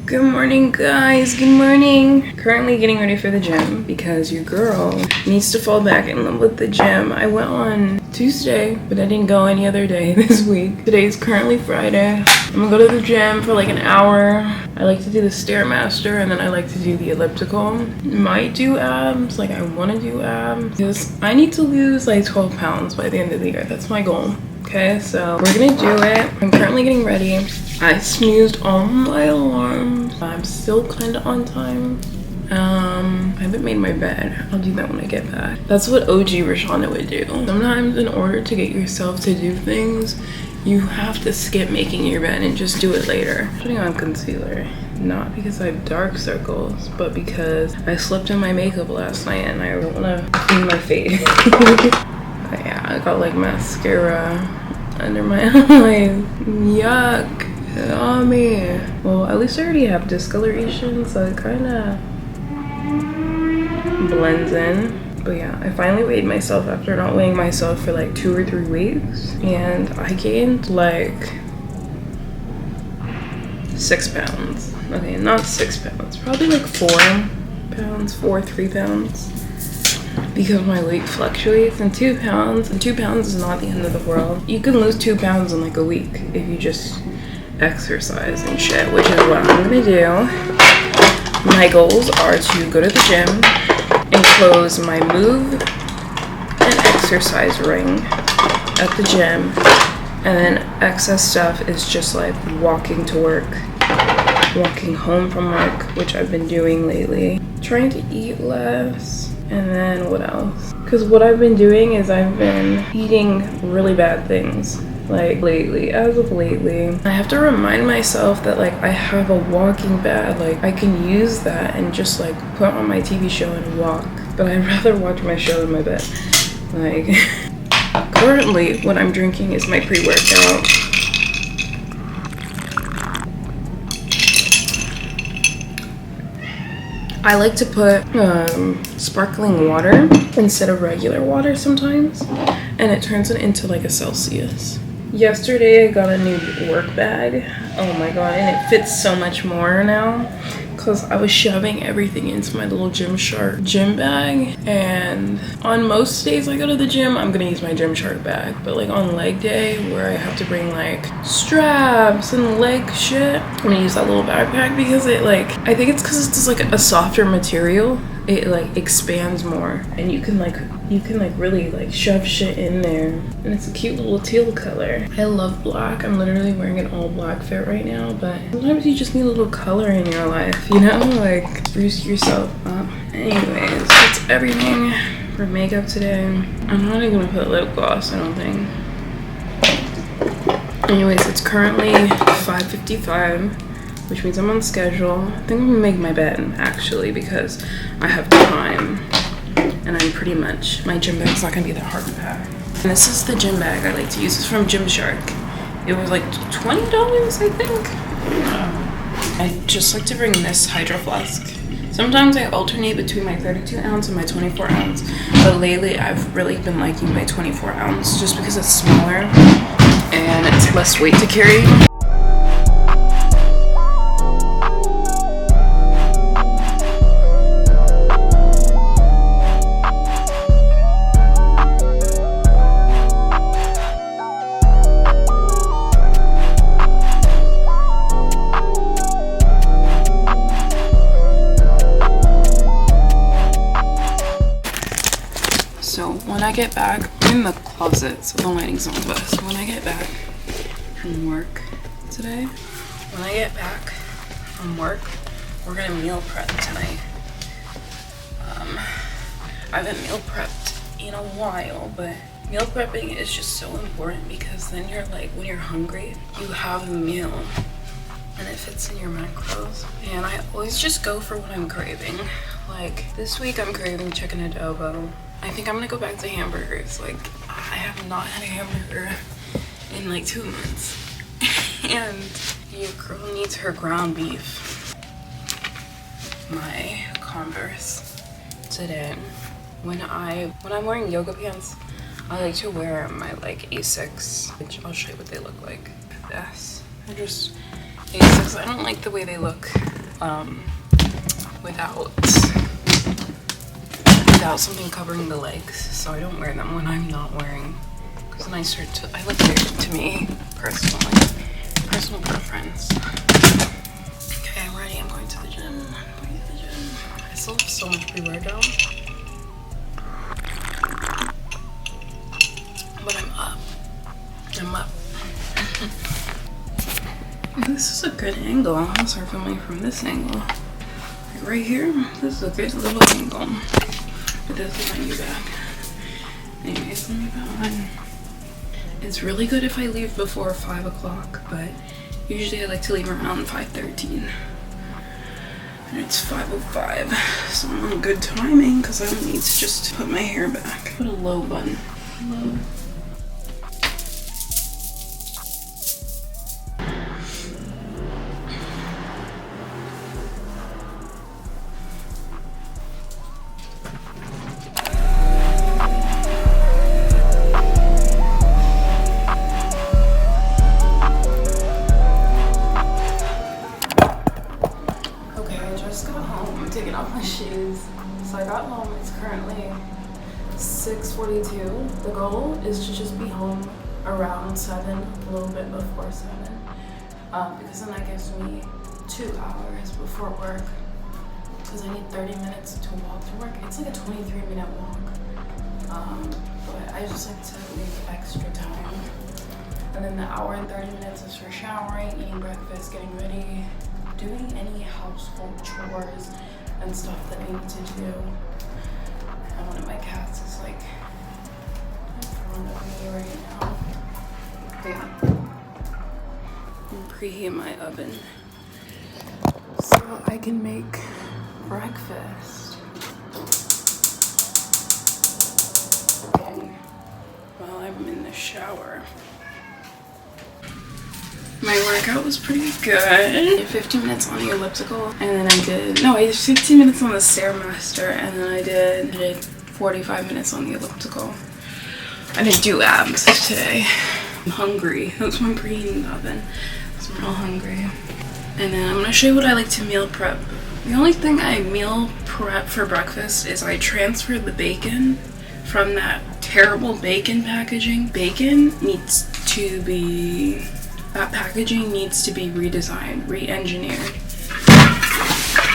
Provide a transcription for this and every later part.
Good morning, guys. Good morning. Currently getting ready for the gym because your girl needs to fall back in love with the gym. I went on Tuesday, but I didn't go any other day this week. Today's currently Friday. I'm gonna go to the gym for like an hour. I like to do the Stairmaster and then I like to do the elliptical. Might do abs, like I want to do abs because I need to lose like 12 pounds by the end of the year. That's my goal. Okay, so we're gonna do it. I'm currently getting ready. I snoozed all my alarms. I'm still kind of on time. I haven't made my bed. I'll do that when I get back. That's what OG Rashanda would do. Sometimes in order to get yourself to do things, you have to skip making your bed and just do it later. I'm putting on concealer. Not because I have dark circles, but because I slept in my makeup last night and I don't want to clean my face. But yeah, I got like mascara under my eyes. Yuck. Oh man. Well, at least I already have discoloration, so it kind of blends in. But yeah, I finally weighed myself after not weighing myself for like 2 or 3 weeks, and I gained like 6 pounds. Okay, not 6 pounds, probably like 4 pounds, 3 pounds. Because my weight fluctuates, and 2 pounds is not the end of the world. You can lose 2 pounds in like a week if you just exercise and shit, which is what I'm gonna do. My goals are to go to the gym, enclose my move and exercise ring at the gym, and then excess stuff is just like walking to work, walking home from work, which I've been doing lately, trying to eat less. And then what else? Because what I've been doing is I've been eating really bad things. Like lately, as of lately. I have to remind myself that like I have a walking bed. Like I can use that and just like put on my TV show and walk. But I'd rather watch my show in my bed. Like currently what I'm drinking is my pre-workout. I like to put sparkling water instead of regular water sometimes, and it turns it into like a Celsius. Yesterday I got a new work bag. Oh my god, and it fits so much more now because I was shoving everything into my little Gymshark gym bag, and on most days I go to the gym, I'm gonna use my Gymshark bag, but like on leg day where I have to bring like straps and leg shit, I'm gonna use that little backpack because it like, I think it's because it's just like a softer material. It like expands more and you can like really like shove shit in there, and it's a cute little teal color. I love black. I'm literally wearing an all black fit right now, but sometimes you just need a little color in your life, you know, like spruce yourself up. Anyways, that's everything for makeup today. I'm not even gonna put lip gloss, I don't think. Anyways, it's currently 5:55, which means I'm on schedule. I think I'm gonna make my bed actually because I have time, and I'm pretty much, my gym bag's not gonna be that hard to pack. And this is the gym bag I like to use. It's from Gymshark. It was like $20, I think. I just like to bring this hydro flask. Sometimes I alternate between my 32 ounce and my 24 ounce, but lately I've really been liking my 24 ounce just because it's smaller and it's less weight to carry. So when I get back, I'm in the closet, so the lighting's not the best. When I get back from work today, we're gonna meal prep tonight. I haven't meal prepped in a while, but meal prepping is just so important because then you're like, when you're hungry, you have a meal and it fits in your macros. And I always just go for what I'm craving. Like this week I'm craving chicken adobo. I think I'm gonna go back to hamburgers. Like I have not had a hamburger in like 2 months. And your girl needs her ground beef. My Converse today. When I'm wearing yoga pants, I like to wear my like Asics, which I'll show you what they look like. This. They're just Asics. I don't like the way they look without something covering the legs, so I don't wear them when I'm not wearing, because then I look weird to me personally. Personal preference. Okay, I'm ready. I'm going to the gym. I still have so much pre-workout, but I'm up. This is a good angle. I'll start filming from this angle. Like right here, this is a good little angle. But this is my new bag. Anyways, let me put on. It's really good if I leave before 5 o'clock, but usually I like to leave around 5:13. And it's 5:05, so I'm on good timing because I don't need to just put my hair back. Put a low bun. Low. Taking off my shoes. So I got home. It's currently 6:42. The goal is to just be home around 7, a little bit before 7, because then that gives me 2 hours before work, because I need 30 minutes to walk to work. It's like a 23-minute walk, but I just like to leave extra time. And then the hour and 30 minutes is for showering, eating breakfast, getting ready, doing any household chores and stuff that I need to do. And one of my cats is like in front of me right now. Yeah. I'm preheating my oven so I can make breakfast. Okay. While I'm in the shower. My workout was pretty good. 15 minutes on the elliptical, and then I did 15 minutes on the Stairmaster, and then I did 45 minutes on the elliptical. I didn't do abs today. I'm hungry. That's why I'm preheating the oven. So I'm real hungry. And then I'm gonna show you what I like to meal prep. The only thing I meal prep for breakfast is I transfer the bacon from that terrible bacon packaging. That packaging needs to be redesigned, re-engineered.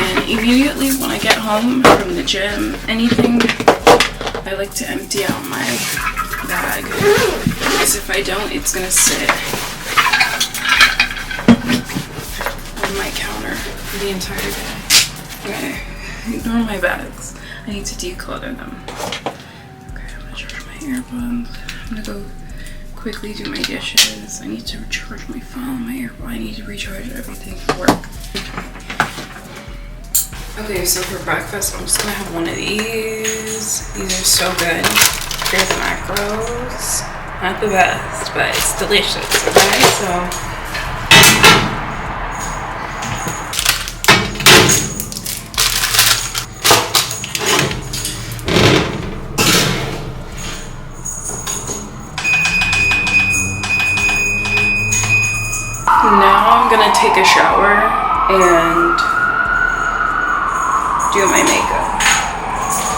And immediately when I get home from the gym, anything, I like to empty out my bag. Because if I don't, it's gonna sit on my counter for the entire day. Okay, ignore my bags. I need to declutter them. Okay, I'm gonna charge my earbuds. I'm gonna go quickly do my dishes. I need to recharge my phone, my AirPod. I need to recharge everything for work. Okay, so for breakfast, I'm just gonna have one of these. These are so good. They're the macros. Not the best, but it's delicious, okay? So now I'm gonna take a shower and do my makeup,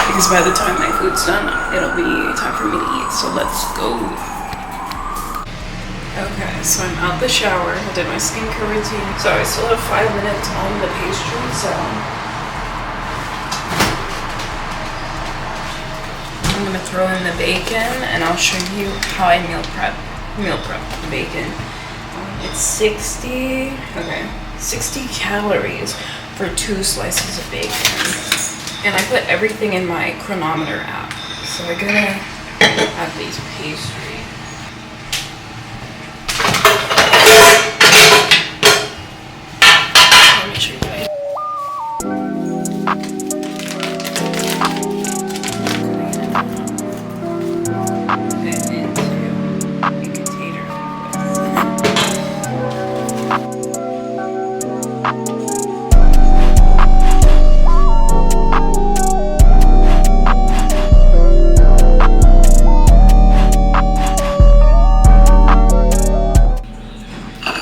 because by the time my food's done, it'll be time for me to eat. So let's go. Okay, so I'm out the shower. I did my skincare routine. So I still have 5 minutes on the pastry, so I'm gonna throw in the bacon and I'll show you how I meal prep the bacon. It's 60 calories for 2 slices of bacon. And I put everything in my chronometer app. So I'm gonna have these pastries. Let me show you guys.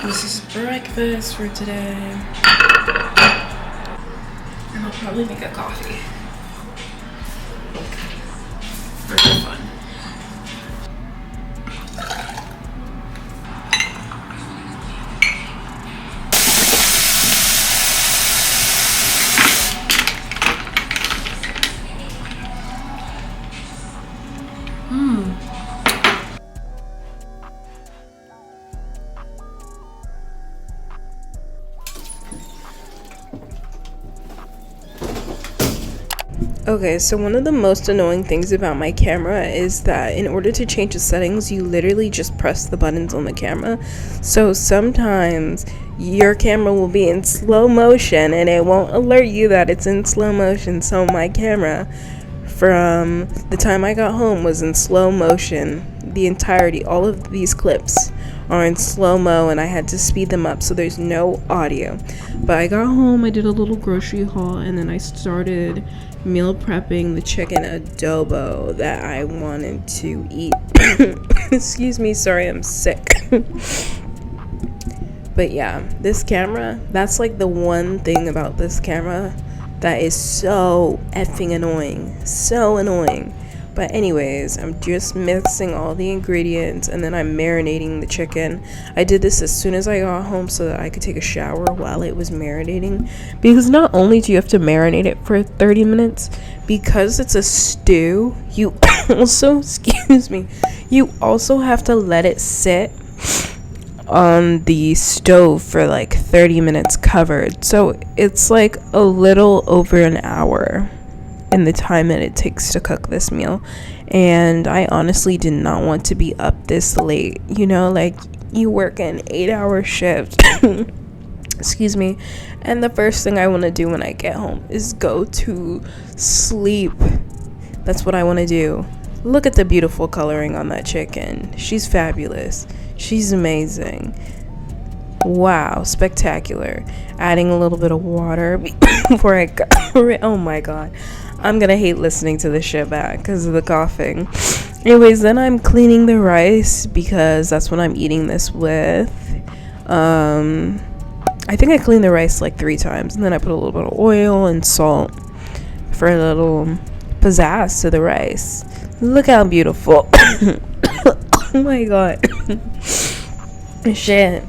This is breakfast for today. Probably make a coffee for fun. Okay, so one of the most annoying things about my camera is that in order to change the settings, you literally just press the buttons on the camera. So sometimes your camera will be in slow motion and it won't alert you that it's in slow motion. So my camera, from the time I got home, was in slow motion. The entirety, all of these clips are in slow-mo, and I had to speed them up so there's no audio. But I got home, I did a little grocery haul, and then I started meal prepping the chicken adobo that I wanted to eat. Excuse me, sorry, I'm sick. But yeah, this camera, that's like the one thing about this camera that is so effing annoying. So annoying. But anyways, I'm just mixing all the ingredients and then I'm marinating the chicken. I did this as soon as I got home so that I could take a shower while it was marinating. Because not only do you have to marinate it for 30 minutes, because it's a stew, you also, excuse me, you also have to let it sit on the stove for like 30 minutes covered. So it's like a little over an hour in the time that it takes to cook this meal. And I honestly did not want to be up this late. You know, like, you work an 8-hour shift excuse me, and the first thing I want to do when I get home is go to sleep. That's what I want to do. Look at the beautiful coloring on that chicken. She's fabulous. She's amazing. Wow, spectacular. Adding a little bit of water before I cover it. Oh my god, I'm gonna hate listening to this shit back because of the coughing. Anyways, then I'm cleaning the rice because that's what I'm eating this with. I think I cleaned the rice like 3 times, and then I put a little bit of oil and salt for a little pizzazz to the rice. Look how beautiful. Oh my god. Shit.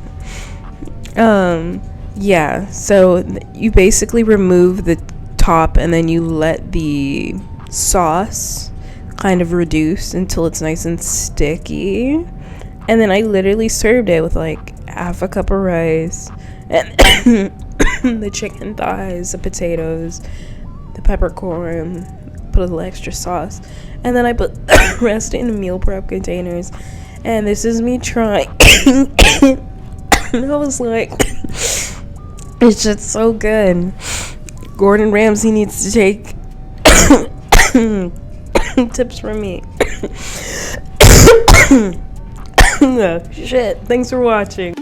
Yeah, so you basically remove the top and then you let the sauce kind of reduce until it's nice and sticky. And then I literally served it with like half a cup of rice and the chicken thighs, the potatoes, the peppercorn, put a little extra sauce, and then I put the rest in meal prep containers. And this is me trying. And I was like, it's just so good. Gordon Ramsay needs to take tips from me. Shit, thanks for watching.